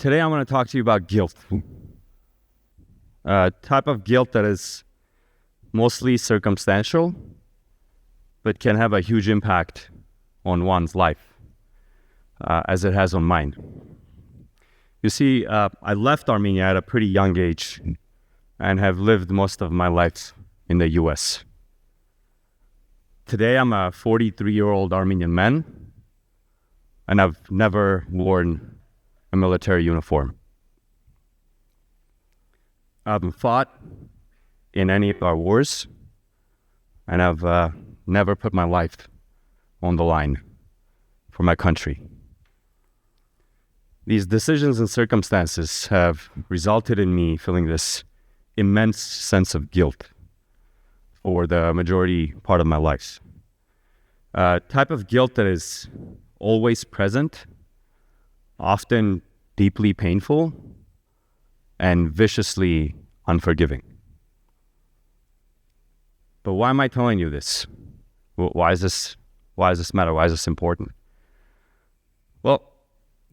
Today I'm going to talk to you about guilt. A type of guilt that is mostly circumstantial, but can have a huge impact on one's life, as it has on mine. You see, I left Armenia at a pretty young age and have lived most of my life in the US. Today I'm a 43-year-old Armenian man, and I've never worn a military uniform. I haven't fought in any of our wars, and I've never put my life on the line for my country. These decisions and circumstances have resulted in me feeling this immense sense of guilt for the majority part of my life. A type of guilt that is always present, often deeply painful, and viciously unforgiving. But why am I telling you this? Why does this matter? Why is this important? Well,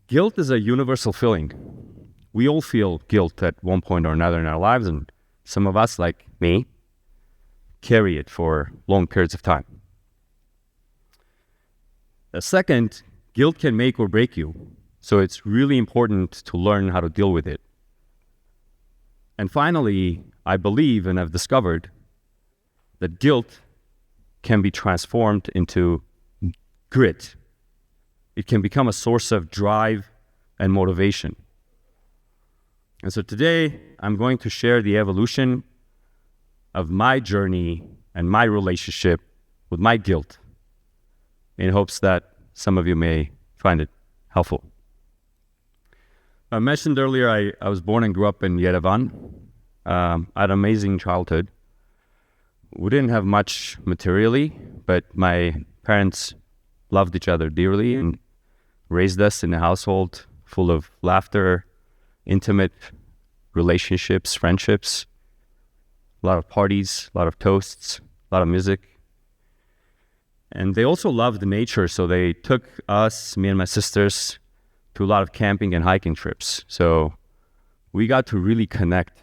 guilt is a universal feeling. We all feel guilt at one point or another in our lives, and some of us, like me, carry it for long periods of time. Second, guilt can make or break you, so it's really important to learn how to deal with it. And finally, I believe and have discovered that guilt can be transformed into grit. It can become a source of drive and motivation. And so today, I'm going to share the evolution of my journey and my relationship with my guilt, in hopes that some of you may find it helpful. I mentioned earlier I was born and grew up in Yerevan. I had an amazing childhood. We didn't have much materially, but my parents loved each other dearly and raised us in a household full of laughter, intimate relationships, friendships, a lot of parties, a lot of toasts, a lot of music. And they also loved nature, so they took us, me and my sisters, to a lot of camping and hiking trips. So we got to really connect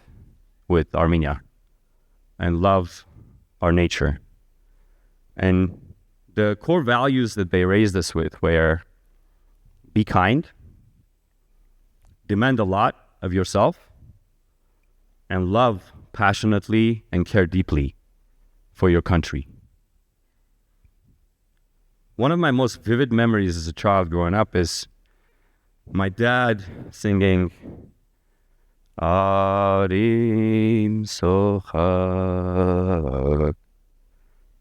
with Armenia and love our nature. And the core values that they raised us with were be kind, demand a lot of yourself, and love passionately and care deeply for your country. One of my most vivid memories as a child growing up is my dad singing Arim Sochak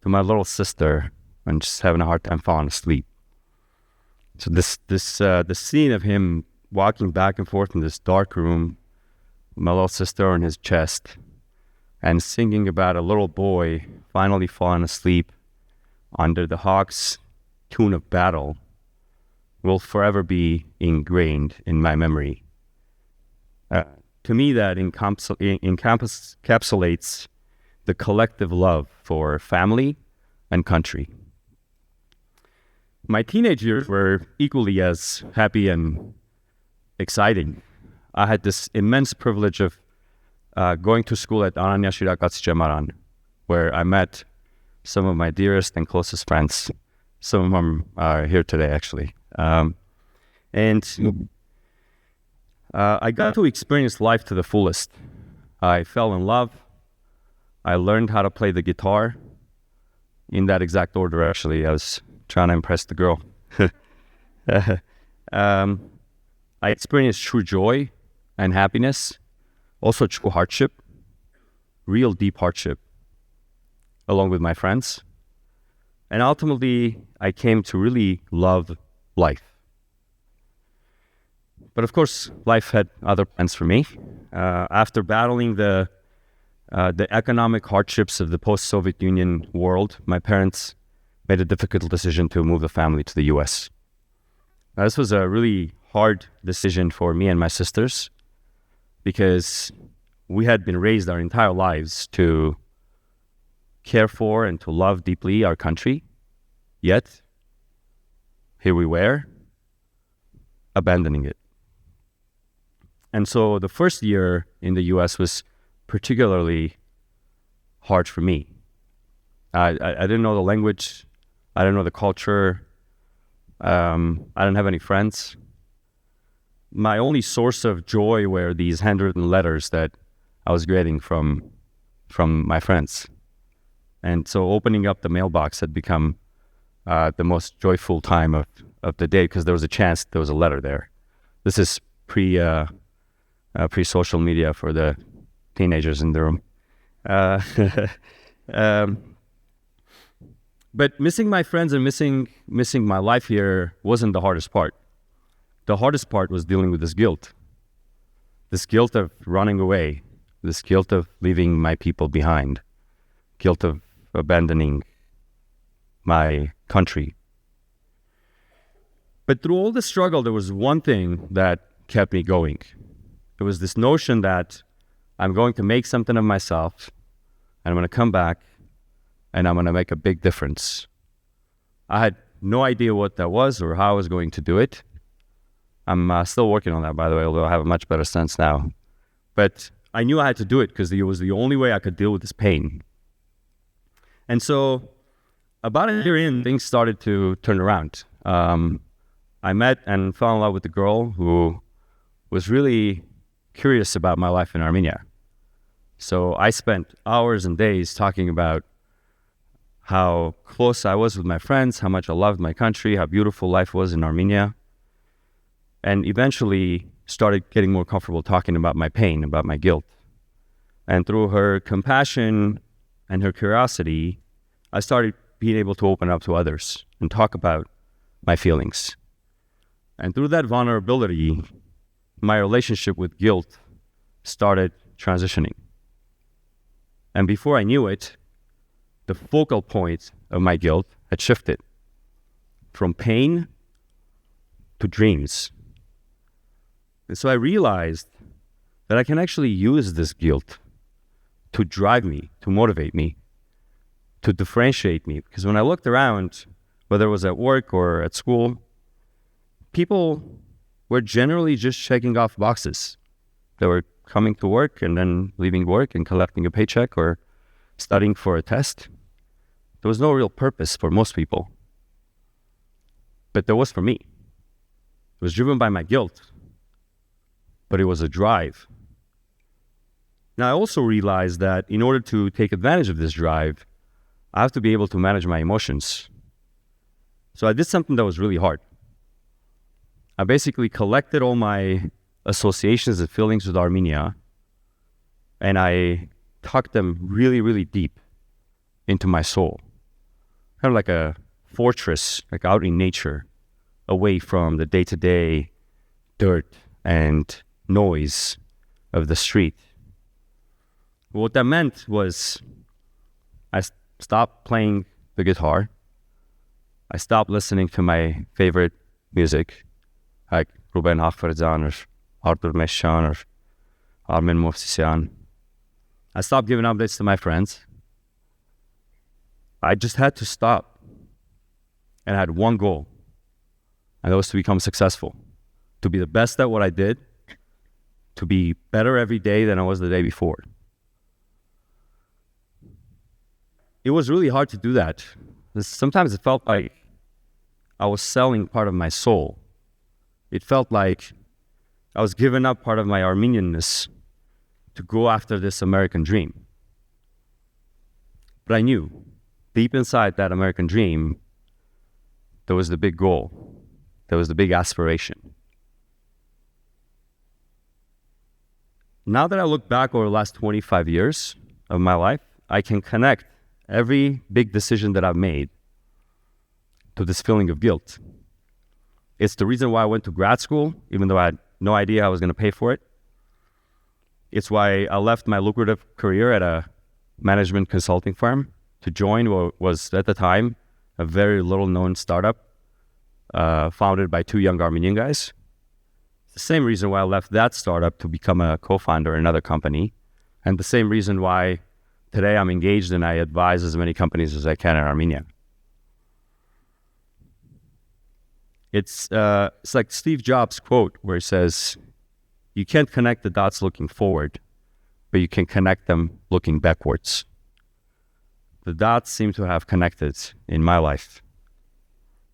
to my little sister and just having a hard time falling asleep. So the scene of him walking back and forth in this dark room, my little sister on his chest, and singing about a little boy finally falling asleep under the Hawks' tune of battle will forever be ingrained in my memory. To me, that encapsulates the collective love for family and country. My teenage years were equally as happy and exciting. I had this immense privilege of going to school at Ananya Shirakatsi Jemaran, where I met some of my dearest and closest friends. Some of them are here today, actually. I got to experience life to the fullest. I fell in love. I learned how to play the guitar in that exact order, actually. I was trying to impress the girl. I experienced true joy and happiness, also true hardship, real deep hardship, along with my friends. And ultimately, I came to really love life. But of course, life had other plans for me. After battling the economic hardships of the post-Soviet Union world, my parents made a difficult decision to move the family to the US. Now, this was a really hard decision for me and my sisters because we had been raised our entire lives to care for and to love deeply our country. Yet, here we were, abandoning it. And so the first year in the US was particularly hard for me. I didn't know the language. I didn't know the culture. I didn't have any friends. My only source of joy were these handwritten letters that I was getting from my friends. And so opening up the mailbox had become the most joyful time of the day, because there was a chance there was a letter there. This is pre-social media for the teenagers in the room. But missing my friends and missing my life here wasn't the hardest part. The hardest part was dealing with this guilt of running away, this guilt of leaving my people behind, guilt of abandoning my country. But through all the struggle, there was one thing that kept me going. It was this notion that I'm going to make something of myself, and I'm going to come back, and I'm going to make a big difference. I had no idea what that was or how I was going to do it. I'm still working on that, by the way, although I have a much better sense now. But I knew I had to do it because it was the only way I could deal with this pain. And so about a year in, things started to turn around. I met and fell in love with a girl who was really curious about my life in Armenia. So I spent hours and days talking about how close I was with my friends, how much I loved my country, how beautiful life was in Armenia, and eventually started getting more comfortable talking about my pain, about my guilt. And through her compassion and her curiosity, I started being able to open up to others and talk about my feelings. And through that vulnerability, my relationship with guilt started transitioning. And before I knew it, the focal point of my guilt had shifted from pain to dreams. And so I realized that I can actually use this guilt to drive me, to motivate me, to differentiate me. Because when I looked around, whether it was at work or at school, people were generally just checking off boxes. They were coming to work and then leaving work and collecting a paycheck or studying for a test. There was no real purpose for most people. But there was for me. It was driven by my guilt, but it was a drive. Now, I also realized that in order to take advantage of this drive, I have to be able to manage my emotions. So I did something that was really hard. I basically collected all my associations and feelings with Armenia, and I tucked them really, really deep into my soul. Kind of like a fortress, like out in nature, away from the day-to-day dirt and noise of the street. What that meant was I stopped playing the guitar. I stopped listening to my favorite music, like Ruben Akhvarzyan or Artur Meshan or Armen Movsisyan. I stopped giving updates to my friends. I just had to stop. And I had one goal, and that was to become successful, to be the best at what I did, to be better every day than I was the day before. It was really hard to do that. Sometimes it felt like I was selling part of my soul. It felt like I was giving up part of my Armenianness to go after this American dream. But I knew, deep inside that American dream, there was the big goal. There was the big aspiration. Now that I look back over the last 25 years of my life, I can connect every big decision that I've made to this feeling of guilt. It's the reason why I went to grad school, even though I had no idea I was going to pay for it. It's why I left my lucrative career at a management consulting firm to join what was, at the time, a very little-known startup founded by two young Armenian guys. It's the same reason why I left that startup to become a co-founder in another company, and the same reason why today I'm engaged and I advise as many companies as I can in Armenia. It's like Steve Jobs' quote where he says, You can't connect the dots looking forward, but you can connect them looking backwards. The dots seem to have connected in my life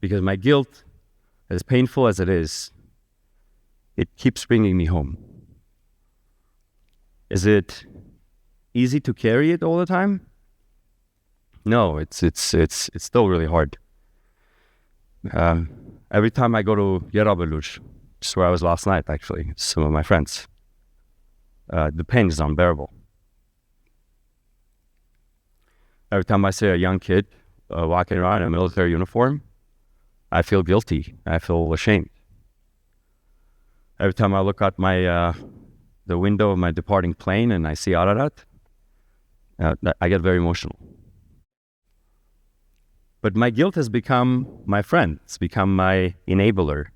because my guilt, as painful as it is, it keeps bringing me home. Is it easy to carry it all the time? No, it's still really hard. Every time I go to Yarabelur, just where I was last night, actually, some of my friends, the pain is unbearable. Every time I see a young kid walking around in a military uniform, I feel guilty. I feel ashamed. Every time I look out the window of my departing plane and I see Ararat, I get very emotional. But my guilt has become my friend. It's become my enabler.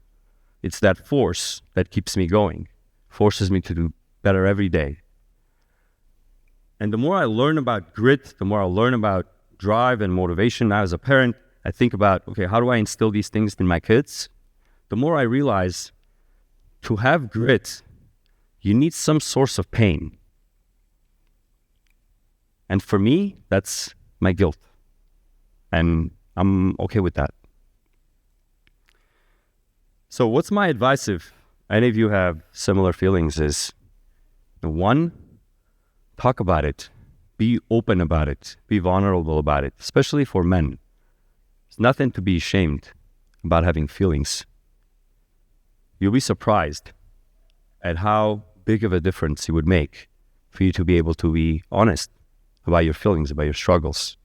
It's that force that keeps me going, forces me to do better every day. And the more I learn about grit, the more I learn about drive and motivation. Now as a parent, I think about, okay, how do I instill these things in my kids? The more I realize to have grit, you need some source of pain. And for me, that's my guilt. And I'm okay with that. So what's my advice if any of you have similar feelings is, one, talk about it. Be open about it. Be vulnerable about it, especially for men. There's nothing to be ashamed about having feelings. You'll be surprised at how big of a difference it would make for you to be able to be honest about your feelings, about your struggles.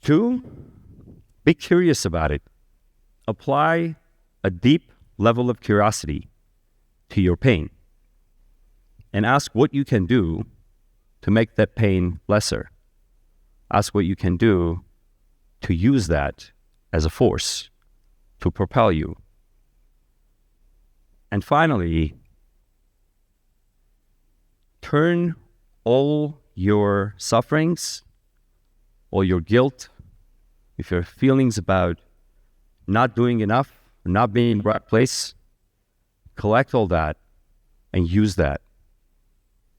2, be curious about it. Apply a deep level of curiosity to your pain and ask what you can do to make that pain lesser. Ask what you can do to use that as a force to propel you. And finally, turn all your sufferings, all your guilt, if your feelings about not doing enough, not being in the right place, collect all that and use that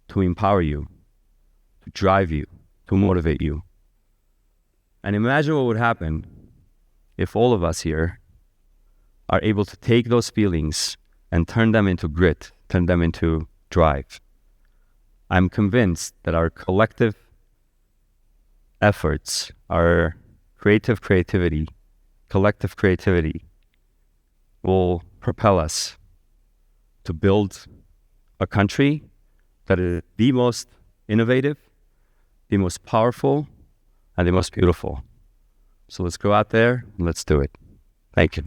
to empower you, to drive you, to motivate you. And imagine what would happen if all of us here are able to take those feelings and turn them into grit, turn them into drive. I'm convinced that our collective efforts, our collective creativity will propel us to build a country that is the most innovative, the most powerful, and the most beautiful. So let's go out there and let's do it. Thank you.